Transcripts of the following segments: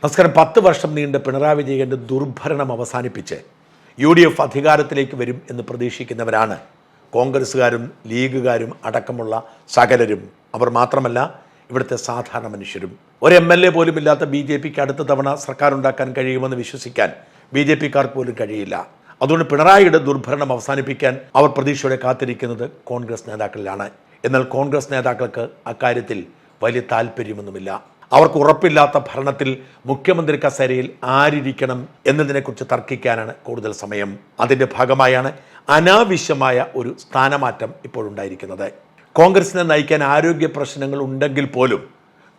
നമസ്കാരം. 10 വർഷം നീണ്ട പിണറായി വിജയന്റെ ദുർഭരണം അവസാനിപ്പിച്ച് UDF അധികാരത്തിലേക്ക് വരും എന്ന് പ്രതീക്ഷിക്കുന്നവരാണ് കോൺഗ്രസ്സുകാരും ലീഗുകാരും അടക്കമുള്ള സകലരും. അവർ മാത്രമല്ല, ഇവിടുത്തെ സാധാരണ മനുഷ്യരും. ഒരു MLA പോലും ഇല്ലാത്ത BJPക്ക് അടുത്ത തവണ സർക്കാർ ഉണ്ടാക്കാൻ കഴിയുമെന്ന് വിശ്വസിക്കാൻ BJPക്കാർക്ക് പോലും കഴിയില്ല. അതുകൊണ്ട് പിണറായിയുടെ ദുർഭരണം അവസാനിപ്പിക്കാൻ അവർ പ്രതീക്ഷയോടെ കാത്തിരിക്കുന്നത് കോൺഗ്രസ് നേതാക്കളിലാണ്. എന്നാൽ കോൺഗ്രസ് നേതാക്കൾക്ക് അക്കാര്യത്തിൽ വലിയ താല്പര്യമൊന്നുമില്ല. അവർക്ക് ഉറപ്പില്ലാത്ത ഭരണത്തിൽ മുഖ്യമന്ത്രി കസേരയിൽ ആരിരിക്കണം എന്നതിനെക്കുറിച്ച് തർക്കിക്കാനാണ് കൂടുതൽ സമയം. അതിൻ്റെ ഭാഗമായാണ് അനാവശ്യമായ ഒരു സ്ഥാനമാറ്റം ഇപ്പോഴുണ്ടായിരിക്കുന്നത്. കോൺഗ്രസിനെ നയിക്കാൻ ആരോഗ്യ പ്രശ്നങ്ങൾ ഉണ്ടെങ്കിൽ പോലും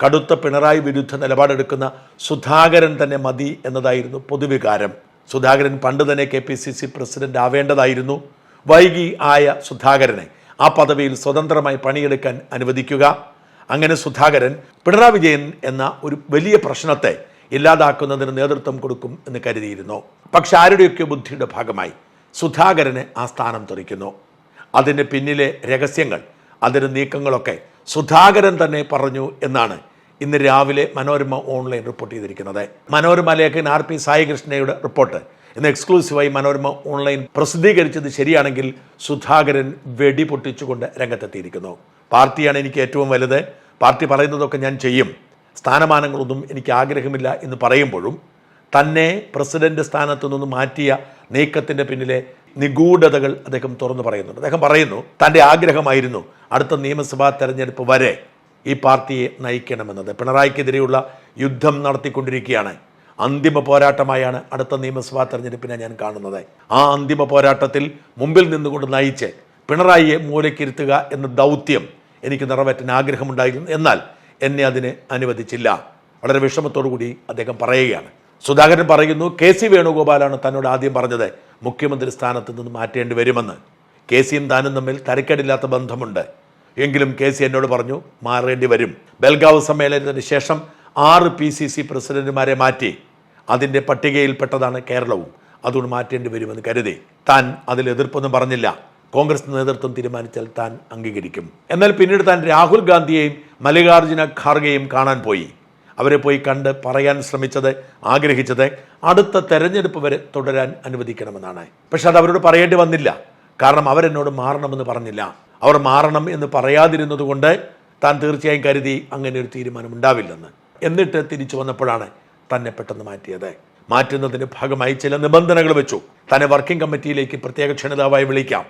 കടുത്ത പിണറായി വിരുദ്ധ നിലപാടെടുക്കുന്ന സുധാകരൻ തന്നെ മതി എന്നതായിരുന്നു പൊതുവികാരം. സുധാകരൻ പണ്ട് തന്നെ KPCC പ്രസിഡന്റ് ആവേണ്ടതായിരുന്നു. വൈകി ആയ സുധാകരനെ ആ പദവിയിൽ സ്വതന്ത്രമായി പണിയെടുക്കാൻ അനുവദിക്കുക. അങ്ങനെ സുധാകരൻ പിണറായി വിജയൻ എന്ന ഒരു വലിയ പ്രശ്നത്തെ ഇല്ലാതാക്കുന്നതിന് നേതൃത്വം കൊടുക്കും എന്ന് കരുതിയിരുന്നു. പക്ഷെ ആരുടെയൊക്കെ ബുദ്ധിയുടെ ഭാഗമായി സുധാകരനെ ആ സ്ഥാനം തെറിക്കുന്നു. അതിൻ്റെ പിന്നിലെ രഹസ്യങ്ങൾ, അതിൻ്റെ നീക്കങ്ങളൊക്കെ സുധാകരൻ തന്നെ പറഞ്ഞു എന്നാണ് ഇന്ന് രാവിലെ മനോരമ ഓൺലൈൻ റിപ്പോർട്ട് ചെയ്തിരിക്കുന്നത്. മനോരമ ലേഖകൻ RP സായികൃഷ്ണയുടെ റിപ്പോർട്ട് ഇന്ന് എക്സ്ക്ലൂസീവായി മനോരമ ഓൺലൈൻ പ്രസിദ്ധീകരിച്ചത് ശരിയാണെങ്കിൽ സുധാകരൻ വെടി പൊട്ടിച്ചുകൊണ്ട് രംഗത്തെത്തിയിരിക്കുന്നു. പാർട്ടിയാണ് എനിക്ക് ഏറ്റവും വലുത്, പാർട്ടി പറയുന്നതൊക്കെ ഞാൻ ചെയ്യും, സ്ഥാനമാനങ്ങളൊന്നും എനിക്ക് ആഗ്രഹമില്ല എന്ന് പറയുമ്പോഴും തന്നെ പ്രസിഡന്റ് സ്ഥാനത്തു നിന്ന് മാറ്റിയ നീക്കത്തിൻ്റെ പിന്നിലെ നിഗൂഢതകൾ അദ്ദേഹം തുറന്നു പറയുന്നുണ്ട്. അദ്ദേഹം പറയുന്നു, തൻ്റെ ആഗ്രഹമായിരുന്നു അടുത്ത നിയമസഭാ തെരഞ്ഞെടുപ്പ് വരെ ഈ പാർട്ടിയെ നയിക്കണമെന്നത്. പിണറായിക്കെതിരെയുള്ള യുദ്ധം നടത്തിക്കൊണ്ടിരിക്കുകയാണ്. അന്തിമ പോരാട്ടമായാണ് അടുത്ത നിയമസഭാ തെരഞ്ഞെടുപ്പിനെ ഞാൻ കാണുന്നത്. ആ അന്തിമ പോരാട്ടത്തിൽ മുമ്പിൽ നിന്നുകൊണ്ട് നയിച്ച് പിണറായിയെ മൂലക്കിരുത്തുക എന്ന ദൗത്യം എനിക്ക് നിറവേറ്റാൻ ആഗ്രഹമുണ്ടായിരുന്നു. എന്നാൽ എന്നെ അതിന് അനുവദിച്ചില്ല. വളരെ വിഷമത്തോടു കൂടി അദ്ദേഹം പറയുകയാണ്. സുധാകരൻ പറയുന്നു, KC വേണുഗോപാലാണ് തന്നോട് ആദ്യം പറഞ്ഞത് മുഖ്യമന്ത്രി സ്ഥാനത്ത് നിന്ന് മാറ്റേണ്ടി വരുമെന്ന്. KCയും താനും തമ്മിൽ തരക്കേടില്ലാത്ത ബന്ധമുണ്ട്. എങ്കിലും KC എന്നോട് പറഞ്ഞു മാറേണ്ടി വരും. ബെൽഗാവ് സമ്മേളനത്തിന് ശേഷം 6 PCC പ്രസിഡന്റുമാരെ മാറ്റി. അതിൻ്റെ പട്ടികയിൽപ്പെട്ടതാണ് കേരളവും. അതുകൊണ്ട് മാറ്റേണ്ടി വരുമെന്ന് കരുതി. താൻ അതിൽ എതിർപ്പൊന്നും പറഞ്ഞില്ല. കോൺഗ്രസ് നേതൃത്വം തീരുമാനിച്ചാൽ താൻ അംഗീകരിക്കും. എന്നാൽ പിന്നീട് താൻ രാഹുൽ ഗാന്ധിയെയും മല്ലികാർജുന ഖാർഗെയും കാണാൻ പോയി. അവരെ പോയി കണ്ട് പറയാൻ ശ്രമിച്ചത്, ആഗ്രഹിച്ചത് അടുത്ത തെരഞ്ഞെടുപ്പ് വരെ തുടരാൻ അനുവദിക്കണമെന്നാണ്. പക്ഷെ അത് അവരോട് പറയേണ്ടി വന്നില്ല. കാരണം അവരെന്നോട് മാറണമെന്ന് പറഞ്ഞില്ല. അവർ മാറണം എന്ന് പറയാതിരുന്നത് കൊണ്ട് താൻ തീർച്ചയായും കരുതി അങ്ങനെ ഒരു തീരുമാനം ഉണ്ടാവില്ലെന്ന്. എന്നിട്ട് തിരിച്ചു വന്നപ്പോഴാണ് തന്നെ പെട്ടെന്ന് മാറ്റിയത്. മാറ്റുന്നതിന് ഭാഗമായി ചില നിബന്ധനകൾ വെച്ചു. തന്നെ വർക്കിംഗ് കമ്മിറ്റിയിലേക്ക് പ്രത്യേക ക്ഷണിതാവായി വിളിക്കാം.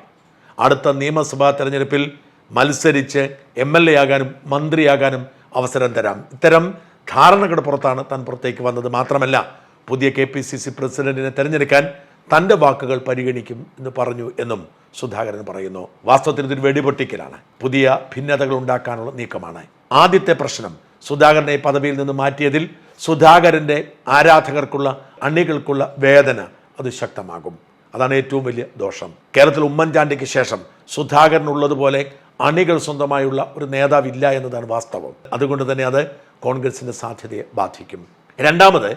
അടുത്ത നിയമസഭാ തെരഞ്ഞെടുപ്പിൽ മത്സരിച്ച് MLA ആകാനും മന്ത്രിയാകാനും അവസരം തരാം. ഇത്തരം ധാരണകളുടെ പുറത്താണ് താൻ പുറത്തേക്ക് വന്നത്. മാത്രമല്ല, പുതിയ KPCC പ്രസിഡന്റിനെ തെരഞ്ഞെടുക്കാൻ തൻ്റെ വാക്കുകൾ പരിഗണിക്കും എന്ന് പറഞ്ഞു എന്നും സുധാകരൻ പറയുന്നു. വാസ്തവത്തിൽ ഇതൊരു വെടിപൊട്ടിക്കലാണ്. പുതിയ ഭിന്നതകൾ ഉണ്ടാക്കാനുള്ള നീക്കമാണ്. ആദ്യത്തെ പ്രശ്നം, സുധാകരനെ പദവിയിൽ നിന്ന് മാറ്റിയതിൽ സുധാകരൻ്റെ ആരാധകർക്കുള്ള, അണികൾക്കുള്ള വേദന അത് ശക്തമാകും. അതാണ് ഏറ്റവും വലിയ ദോഷം. കേരളത്തിൽ ഉമ്മൻചാണ്ടിക്ക് ശേഷം സുധാകരനുള്ളതുപോലെ അണികൾ സ്വന്തമായുള്ള ഒരു നേതാവില്ല എന്നതാണ് വാസ്തവം. അതുകൊണ്ട് തന്നെ അത് കോൺഗ്രസിൻ്റെ സാധ്യതയെ ബാധിക്കും. രണ്ടാമത്,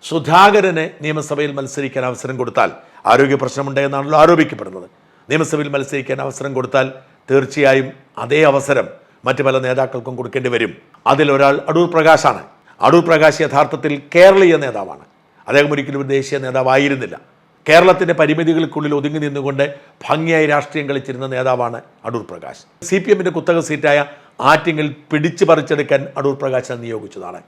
സുധാകരന് നിയമസഭയിൽ മത്സരിക്കാൻ അവസരം കൊടുത്താൽ, ആരോഗ്യ പ്രശ്നമുണ്ടെന്നാണല്ലോ ആരോപിക്കപ്പെടുന്നത്, നിയമസഭയിൽ മത്സരിക്കാൻ അവസരം കൊടുത്താൽ തീർച്ചയായും അതേ അവസരം മറ്റു പല നേതാക്കൾക്കും കൊടുക്കേണ്ടി വരും. അതിലൊരാൾ അടൂർ പ്രകാശാണ്. അടൂർ പ്രകാശ് യഥാർത്ഥത്തിൽ കേരളീയ നേതാവാണ്. അദ്ദേഹം ഒരിക്കലും ഒരു ദേശീയ നേതാവായിരുന്നില്ല. കേരളത്തിൻ്റെ പരിമിതികൾക്കുള്ളിൽ ഒതുങ്ങി നിന്നുകൊണ്ട് ഭംഗിയായി രാഷ്ട്രീയം കളിച്ചിരുന്ന നേതാവാണ് അടൂർ പ്രകാശ്. CPMൻ്റെ കുത്തക സീറ്റായ ആറ്റിങ്ങൽ പിടിച്ചു പറിച്ചെടുക്കാൻ അടൂർ പ്രകാശിനെ നിയോഗിച്ചതാണ്.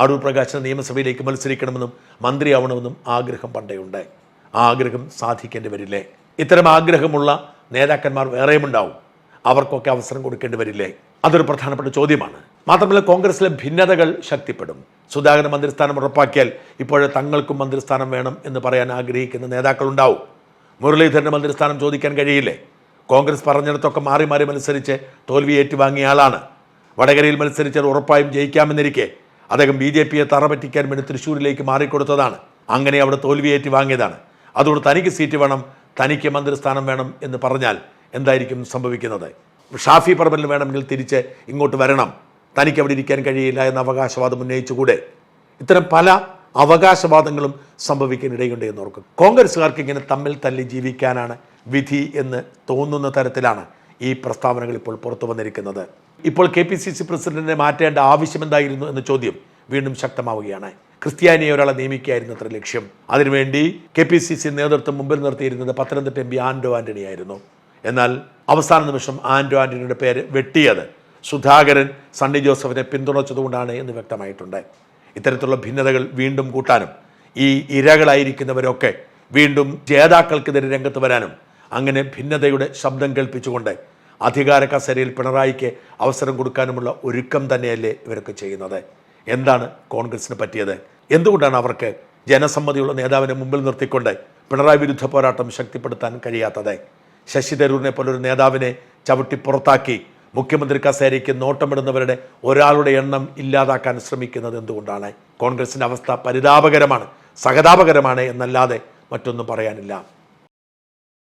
അടൂർ പ്രകാശിനെ നിയമസഭയിലേക്ക് മത്സരിക്കണമെന്നും മന്ത്രിയാവണമെന്നും ആഗ്രഹം പണ്ടേയുണ്ട്. ആ ആഗ്രഹം സാധിക്കേണ്ടി വരില്ലേ? ഇത്തരം ആഗ്രഹമുള്ള നേതാക്കന്മാർ വേറെയുമുണ്ടാവും. അവർക്കൊക്കെ അവസരം കൊടുക്കേണ്ടി വരില്ലേ? അതൊരു പ്രധാനപ്പെട്ട ചോദ്യമാണ്. മാത്രമല്ല, കോൺഗ്രസിലെ ഭിന്നതകൾ ശക്തിപ്പെടും. സുധാകരൻ മന്ത്രിസ്ഥാനം ഉറപ്പാക്കിയാൽ ഇപ്പോഴേ തങ്ങൾക്കും മന്ത്രിസ്ഥാനം വേണം എന്ന് പറയാൻ ആഗ്രഹിക്കുന്ന നേതാക്കളുണ്ടാവും. മുരളീധരന് മന്ത്രിസ്ഥാനം ചോദിക്കാൻ കഴിയില്ലേ? കോൺഗ്രസ് പറഞ്ഞിടത്തൊക്കെ മാറി മാറി മത്സരിച്ച് തോൽവി ഏറ്റുവാങ്ങിയ ആളാണ്. വടകരയിൽ മത്സരിച്ചാൽ ഉറപ്പായും ജയിക്കാമെന്നിരിക്കെ അദ്ദേഹം BJPയെ തറപറ്റിക്കാൻ വേണ്ടി തൃശ്ശൂരിലേക്ക് മാറിക്കൊടുത്തതാണ്. അങ്ങനെ അവിടെ തോൽവി ഏറ്റുവാങ്ങിയതാണ്. അതുകൊണ്ട് തനിക്ക് സീറ്റ് വേണം, തനിക്ക് മന്ത്രിസ്ഥാനം വേണം എന്ന് പറഞ്ഞാൽ എന്തായിരിക്കും സംഭവിക്കുന്നത്? ഷാഫി പറമ്പലിൽ വേണമെങ്കിൽ തിരിച്ച് ഇങ്ങോട്ട് വരണം, തനിക്ക് അവിടെ ഇരിക്കാൻ കഴിയില്ല എന്ന അവകാശവാദം ഉന്നയിച്ചുകൂടെ? ഇത്തരം പല അവകാശവാദങ്ങളും സംഭവിക്കാനിടയുണ്ട് എന്ന് ഓർക്കും. കോൺഗ്രസ്സുകാർക്ക് ഇങ്ങനെ തമ്മിൽ തല്ലി ജീവിക്കാനാണ് വിധി എന്ന് തോന്നുന്ന തരത്തിലാണ് ഈ പ്രസ്താവനകൾ ഇപ്പോൾ പുറത്തു വന്നിരിക്കുന്നത്. ഇപ്പോൾ KPCC പ്രസിഡന്റിനെ മാറ്റേണ്ട ആവശ്യമെന്തായിരുന്നു എന്ന ചോദ്യം വീണ്ടും ശക്തമാവുകയാണ്. ക്രിസ്ത്യാനിയെ ഒരാളെ നിയമിക്കുകയായിരുന്നു അത്ര ലക്ഷ്യം. അതിനുവേണ്ടി KPCC നേതൃത്വം മുമ്പിൽ നിർത്തിയിരുന്നത് പത്തനംതിട്ട MP ആന്റോ ആന്റണിയായിരുന്നു. എന്നാൽ അവസാന നിമിഷം ആന്റോ ആന്റണിയുടെ പേര് വെട്ടിയത് സുധാകരൻ സണ്ണി ജോസഫിനെ പിന്തുണച്ചതുകൊണ്ടാണ് എന്ന് വ്യക്തമായിട്ടുണ്ട്. ഇത്തരത്തിലുള്ള ഭിന്നതകൾ വീണ്ടും കൂട്ടാനും ഈ ഇരകളായിരിക്കുന്നവരൊക്കെ വീണ്ടും ജേതാക്കൾക്കെതിരെ രംഗത്ത് വരാനും അങ്ങനെ ഭിന്നതയുടെ ശബ്ദം കേൾപ്പിച്ചുകൊണ്ട് അധികാര കസേരയിൽ പിണറായിക്ക് അവസരം കൊടുക്കാനുമുള്ള ഒരുക്കം തന്നെയല്ലേ ഇവരൊക്കെ ചെയ്യുന്നത്? എന്താണ് കോൺഗ്രസിന് പറ്റിയത്? എന്തുകൊണ്ടാണ് അവർക്ക് ജനസമ്മതിയുള്ള നേതാവിനെ മുമ്പിൽ നിർത്തിക്കൊണ്ട് പിണറായി വിരുദ്ധ പോരാട്ടം ശക്തിപ്പെടുത്താൻ കഴിയാത്തത്? ശശി തരൂരിനെ പോലൊരു നേതാവിനെ ചവിട്ടി പുറത്താക്കി മുഖ്യമന്ത്രി കസേരയ്ക്ക് നോട്ടമിടുന്നവരുടെ ഒരാളുടെ എണ്ണം ഇല്ലാതാക്കാൻ ശ്രമിക്കുന്നത് എന്തുകൊണ്ടാണ്? കോൺഗ്രസിൻ്റെ അവസ്ഥ പരിതാപകരമാണ്, സഹതാപകരമാണ് എന്നല്ലാതെ മറ്റൊന്നും പറയാനില്ല.